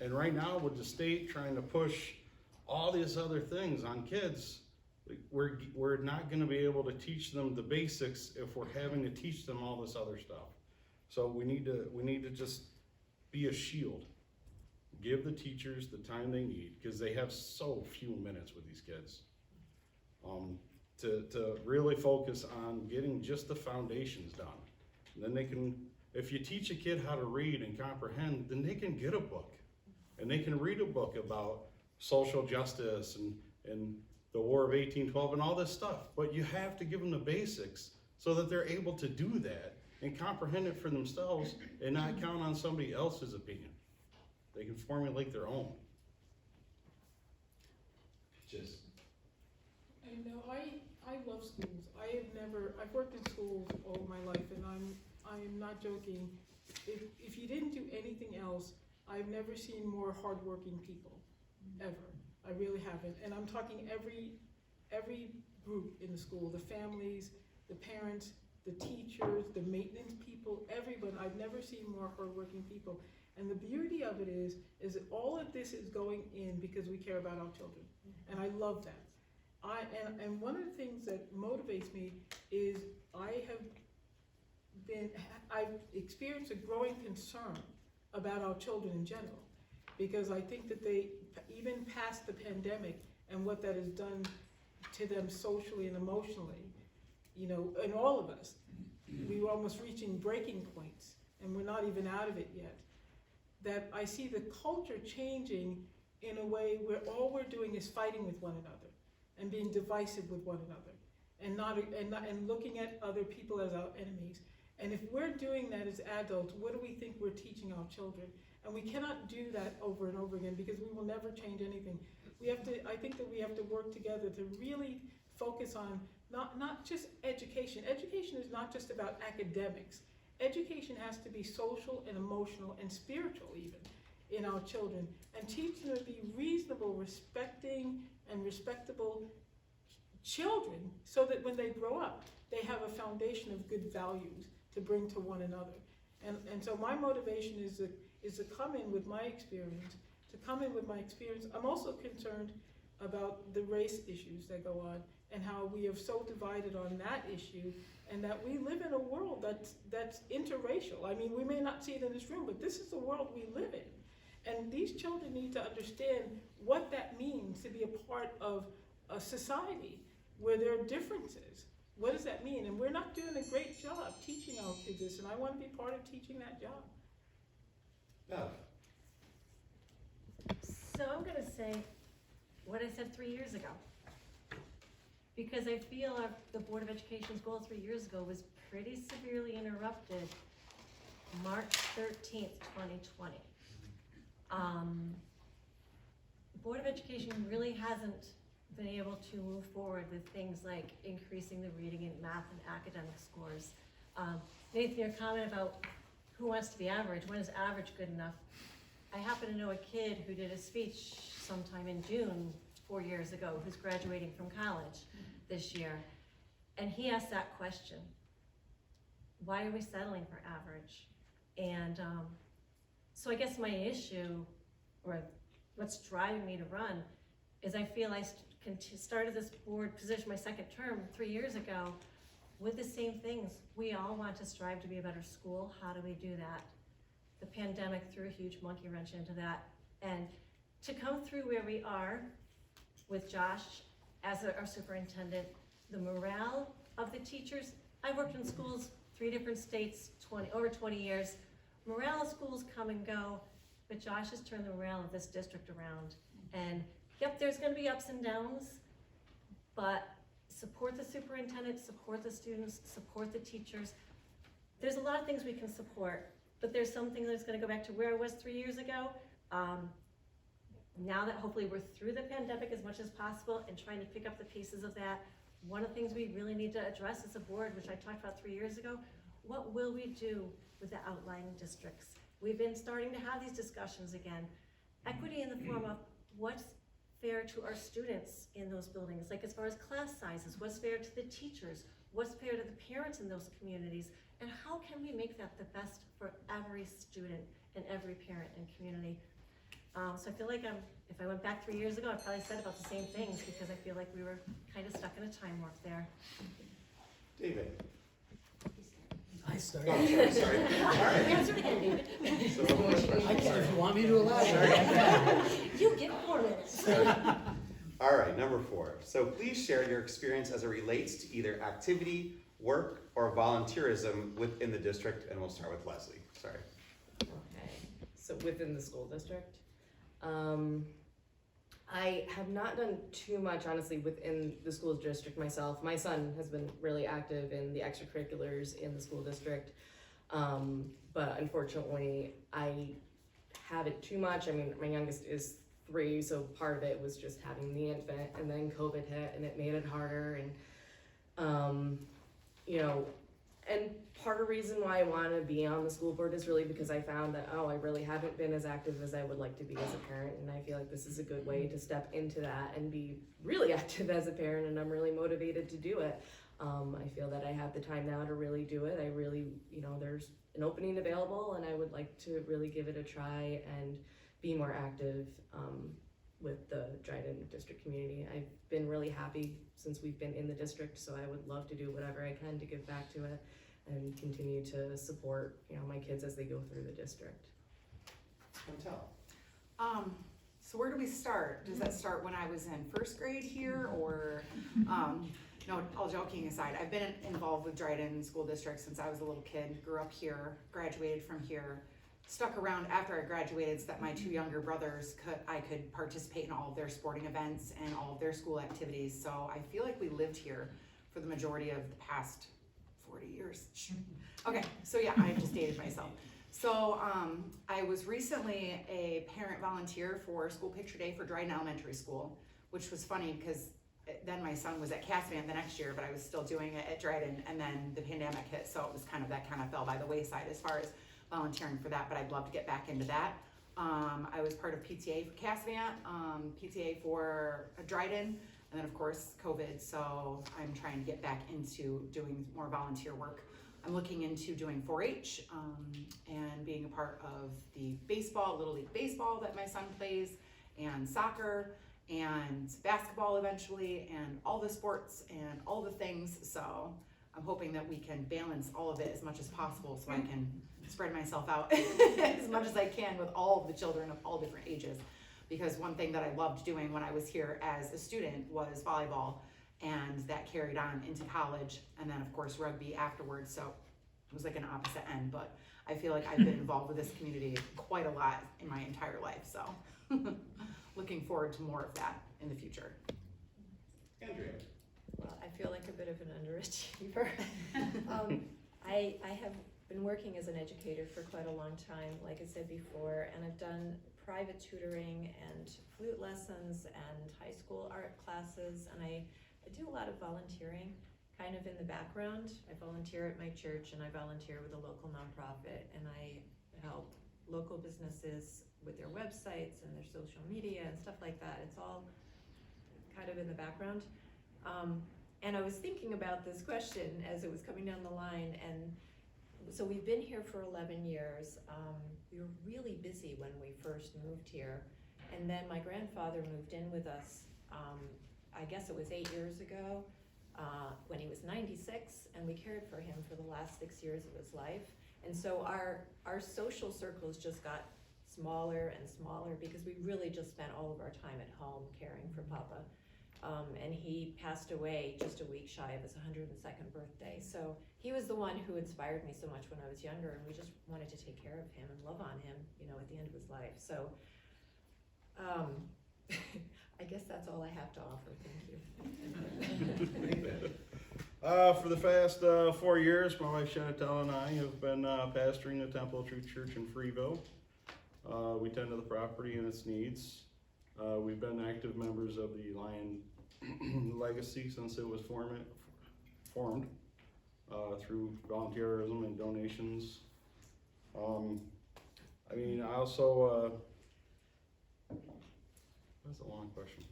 Speaker 8: And right now with the state trying to push all these other things on kids, we're not gonna be able to teach them the basics if we're having to teach them all this other stuff. So we need to just be a shield. Give the teachers the time they need, because they have so few minutes with these kids. to really focus on getting just the foundations done. And then they can, if you teach a kid how to read and comprehend, then they can get a book. And they can read a book about social justice and the War of 1812 and all this stuff. But you have to give them the basics so that they're able to do that and comprehend it for themselves and not count on somebody else's opinion. They can formulate their own.
Speaker 1: Just,
Speaker 3: I know, I love schools. I've worked in schools all my life, and I'm not joking. If you didn't do anything else, I've never seen more hardworking people, ever. I really haven't. And I'm talking every group in the school, the families, the parents, the teachers, the maintenance people, everyone. I've never seen more hardworking people. And the beauty of it is that all of this is going in because we care about our children. And I love that. And one of the things that motivates me is I've experienced a growing concern about our children in general, because I think that they, even past the pandemic and what that has done to them socially and emotionally, you know, and all of us, we were almost reaching breaking points, and we're not even out of it yet. That I see the culture changing in a way where all we're doing is fighting with one another and being divisive with one another, and looking at other people as our enemies. And if we're doing that as adults, what do we think we're teaching our children? And we cannot do that over and over again, because we will never change anything. I think that we have to work together to really focus on not just education. Education is not just about academics. Education has to be social and emotional and spiritual even in our children, and teach them to be reasonable, respecting, and respectable children, so that when they grow up, they have a foundation of good values to bring to one another. And so my motivation is to come in with my experience, I'm also concerned about the race issues that go on, and how we have so divided on that issue, and that we live in a world that's interracial. I mean, we may not see it in this room, but this is the world we live in. And these children need to understand what that means to be a part of a society where there are differences. What does that mean? And we're not doing a great job teaching our kids this, and I want to be part of teaching that job.
Speaker 1: Bev.
Speaker 4: So I'm gonna say what I said 3 years ago. Because I feel the Board of Education's goal 3 years ago was pretty severely interrupted March 13th, 2020. The Board of Education really hasn't been able to move forward with things like increasing the reading and math and academic scores. Nathan, your comment about who wants to be average, when is average good enough? I happen to know a kid who did a speech sometime in June 4 years ago who's graduating from college this year. And he asked that question: why are we settling for average? And so I guess my issue, or what's driving me to run, is I feel I started this board position my second term 3 years ago with the same things. We all want to strive to be a better school. How do we do that? The pandemic threw a huge monkey wrench into that. And to come through where we are with Josh as our superintendent, the morale of the teachers. I worked in schools, 3 different states, over 20 years. Morale of schools come and go, but Josh has turned the morale of this district around. And yep, there's gonna be ups and downs, but support the superintendent, support the students, support the teachers. There's a lot of things we can support, but there's something that's gonna go back to where I was 3 years ago. Now that hopefully we're through the pandemic as much as possible and trying to pick up the pieces of that, one of the things we really need to address as a board, which I talked about 3 years ago, what will we do with the outlying districts? We've been starting to have these discussions again. Equity in the form of what's fair to our students in those buildings, like as far as class sizes, what's fair to the teachers, what's fair to the parents in those communities, and how can we make that the best for every student and every parent and community? So I feel like if I went back 3 years ago, I probably said about the same things, because I feel like we were kind of stuck in a time warp there.
Speaker 1: David.
Speaker 5: I started.
Speaker 1: Oh, sorry. All right.
Speaker 4: Answer it again, David.
Speaker 1: So, first
Speaker 5: I
Speaker 1: question.
Speaker 5: can, if you want me to elaborate.
Speaker 4: You get 4 minutes.
Speaker 1: All right, number 4. So please share your experience as it relates to either activity, work, or volunteerism within the district, and we'll start with Leslie. Sorry.
Speaker 6: Okay, so within the school district. I have not done too much, honestly, within the school district myself. My son has been really active in the extracurriculars in the school district, but unfortunately, I haven't too much. I mean, my youngest is 3, so part of it was just having the infant, and then COVID hit, and it made it harder, and you know, and part of the reason why I want to be on the school board is really because I found that, I really haven't been as active as I would like to be as a parent, and I feel like this is a good way to step into that and be really active as a parent, and I'm really motivated to do it. I feel that I have the time now to really do it. I really, there's an opening available, and I would like to really give it a try and be more active with the Dryden district community. I've been really happy since we've been in the district, so I would love to do whatever I can to give back to it and continue to support, my kids as they go through the district.
Speaker 1: Chantel.
Speaker 2: So where do we start? Does that start when I was in first grade here, or, no, all joking aside, I've been involved with Dryden School District since I was a little kid, grew up here, graduated from here, stuck around after I graduated so that my 2 younger brothers I could participate in all of their sporting events and all of their school activities. So I feel like we lived here for the majority of the past 40 years. Okay, so yeah, I just dated myself. So I was recently a parent volunteer for School Picture Day for Dryden Elementary School, which was funny because then my son was at Cassian the next year, but I was still doing it at Dryden, and then the pandemic hit, so it was kind of fell by the wayside as far as volunteering for that, but I'd love to get back into that. I was part of PTA for Cassian, PTA for Dryden, and then of course COVID, so I'm trying to get back into doing more volunteer work. I'm looking into doing 4-H and being a part of the baseball, Little League baseball that my son plays, and soccer, and basketball eventually, and all the sports and all the things. So I'm hoping that we can balance all of it as much as possible so I can spread myself out as much as I can with all of the children of all different ages. Because one thing that I loved doing when I was here as a student was volleyball, and that carried on into college, and then of course rugby afterwards, so it was like an opposite end, but I feel like I've been involved with this community quite a lot in my entire life, so looking forward to more of that in the future.
Speaker 1: Andrea.
Speaker 7: Well, I feel like a bit of an underachiever. I have been working as an educator for quite a long time, like I said before, and I've done private tutoring and flute lessons and high school art classes, and I do a lot of volunteering kind of in the background. I volunteer at my church, and I volunteer with a local nonprofit, and I help local businesses with their websites and their social media and stuff like that. It's all kind of in the background. And I was thinking about this question as it was coming down the line, and so we've been here for 11 years. We were really busy when we first moved here, and then my grandfather moved in with us, I guess it was 8 years ago, when he was 96, and we cared for him for the last 6 years of his life. And so our social circles just got smaller and smaller because we really just spent all of our time at home caring for Papa. And he passed away just a week shy of his 102nd birthday. So he was the one who inspired me so much when I was younger, and we just wanted to take care of him and love on him, at the end of his life. So I guess that's all I have to offer. Thank you.
Speaker 8: For the past 4 years, my wife Chantel and I have been pastoring the Temple of Truth Church in Freeville. We tend to the property and its needs. We've been active members of the Lion Legacy since it was formed through volunteerism and donations. I also, that's a long question.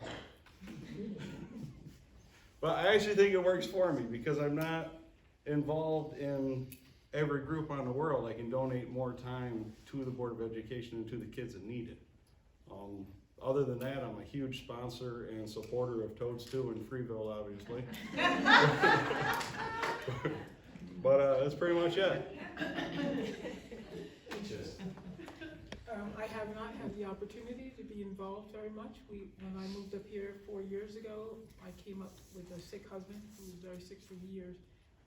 Speaker 8: But I actually think it works for me because I'm not involved in every group on the world. I can donate more time to the Board of Education and to the kids that need it. Other than that, I'm a huge sponsor and supporter of Toads 2 in Freeville, obviously. But that's pretty much it.
Speaker 5: All
Speaker 3: I have not had the opportunity to be involved very much. When I moved up here 4 years ago, I came up with a sick husband who was very sick for years.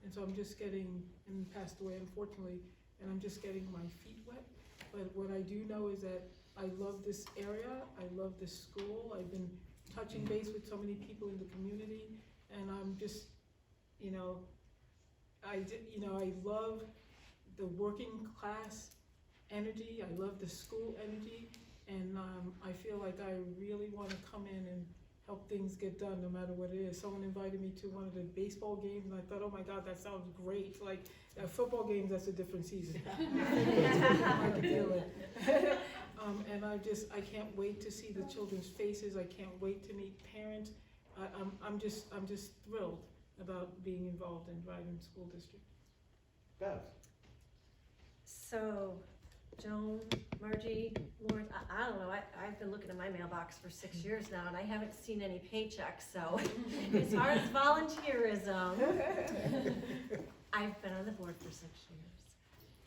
Speaker 3: And so I'm just getting, and passed away unfortunately, and I'm just getting my feet wet. But what I do know is that I love this area, I love this school, I've been touching base with so many people in the community, and I'm just, I love the working class energy, I love the school energy, and I feel like I really wanna come in and help things get done no matter what it is. Someone invited me to one of the baseball games and I thought, oh my God, that sounds great. Like football games, that's a different season. I can feel it. And I can't wait to see the children's faces. I can't wait to meet parents. I'm just thrilled about being involved in Dryden School District.
Speaker 1: Bev?
Speaker 4: So, Joan, Margie, Lawrence, I don't know, I've been looking at my mailbox for 6 years now and I haven't seen any paychecks, so as far as volunteerism, I've been on the board for 6 years,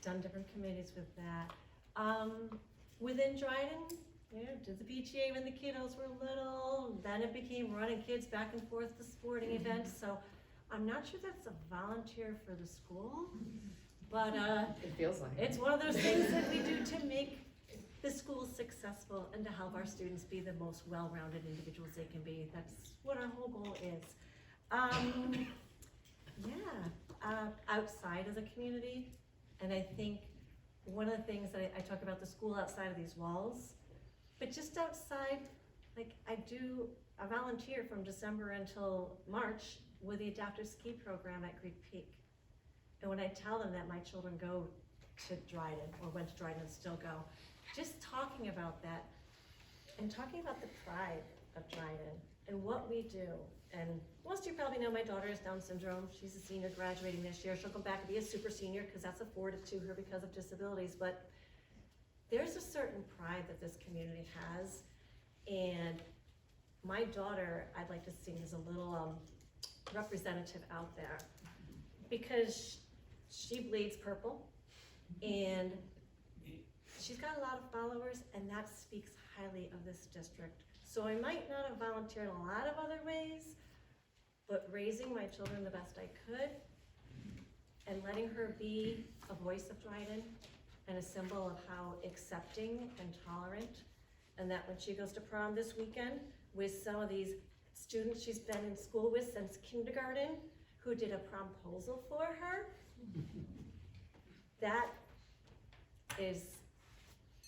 Speaker 4: done different committees with that. Within Dryden, did the PTA when the kiddos were little, then it became running kids back and forth to sporting events, so I'm not sure that's a volunteer for the school. But
Speaker 6: It feels like
Speaker 4: it's one of those things that we do to make the school successful and to help our students be the most well-rounded individuals they can be. That's what our whole goal is. Outside of the community, and I think one of the things that I talk about the school outside of these walls, but just outside, like I volunteer from December until March with the adaptive ski program at Greek Peak. And when I tell them that my children go to Dryden, or went to Dryden and still go, just talking about that, and talking about the pride of Dryden, and what we do. And most of you probably know my daughter has Down syndrome. She's a senior graduating this year. She'll go back and be a super senior, because that's afforded to her because of disabilities. But there's a certain pride that this community has, and my daughter, I'd like to sing as a little representative out there, because she bleeds purple, and she's got a lot of followers, and that speaks highly of this district. So I might not have volunteered in a lot of other ways, but raising my children the best I could, and letting her be a voice of Dryden, and a symbol of how accepting and tolerant, and that when she goes to prom this weekend with some of these students she's been in school with since kindergarten, who did a promposal for her, that is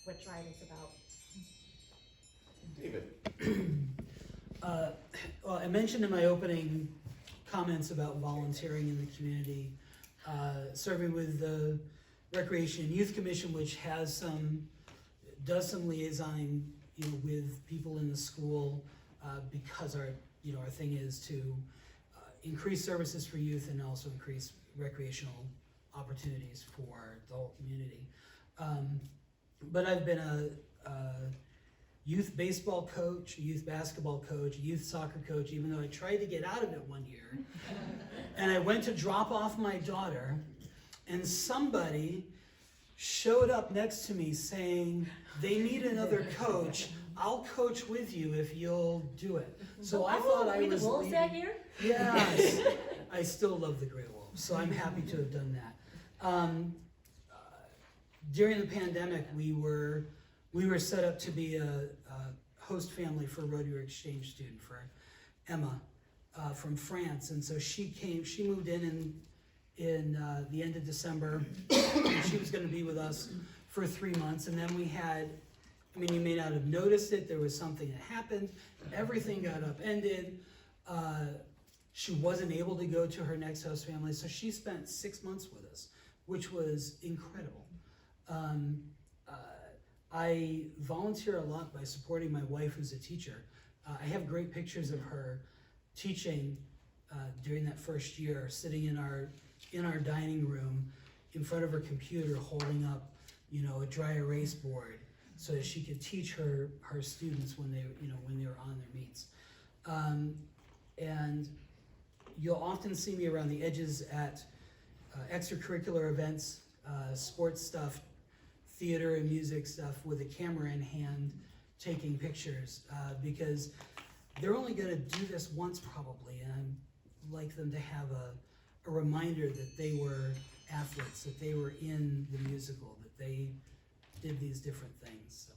Speaker 4: what Dryden's about.
Speaker 1: David?
Speaker 5: Well, I mentioned in my opening comments about volunteering in the community, serving with the Recreation and Youth Commission, which does some liaison, with people in the school, because our thing is to increase services for youth and also increase recreational opportunities for the whole community. But I've been a youth baseball coach, a youth basketball coach, a youth soccer coach, even though I tried to get out of it one year. And I went to drop off my daughter, and somebody showed up next to me saying, they need another coach. I'll coach with you if you'll do it. So I thought I was
Speaker 4: the Wolves that year?
Speaker 5: Yes, I still love the Grey Wolves, so I'm happy to have done that. During the pandemic, we were set up to be a host family for a Rotary exchange student, for Emma from France, and so she moved in the end of December. And she was going to be with us for 3 months, and then we had, you may not have noticed it, there was something that happened, everything got upended. She wasn't able to go to her next host family, so she spent 6 months with us, which was incredible. I volunteer a lot by supporting my wife, who's a teacher. I have great pictures of her teaching during that first year, sitting in our dining room in front of her computer, holding up, a dry erase board, so that she could teach her students when they were on their meets. And you'll often see me around the edges at extracurricular events, sports stuff, theater and music stuff with a camera in hand, taking pictures, because they're only gonna do this once probably, and I'd like them to have a reminder that they were athletes, that they were in the musical, that they did these different things, so.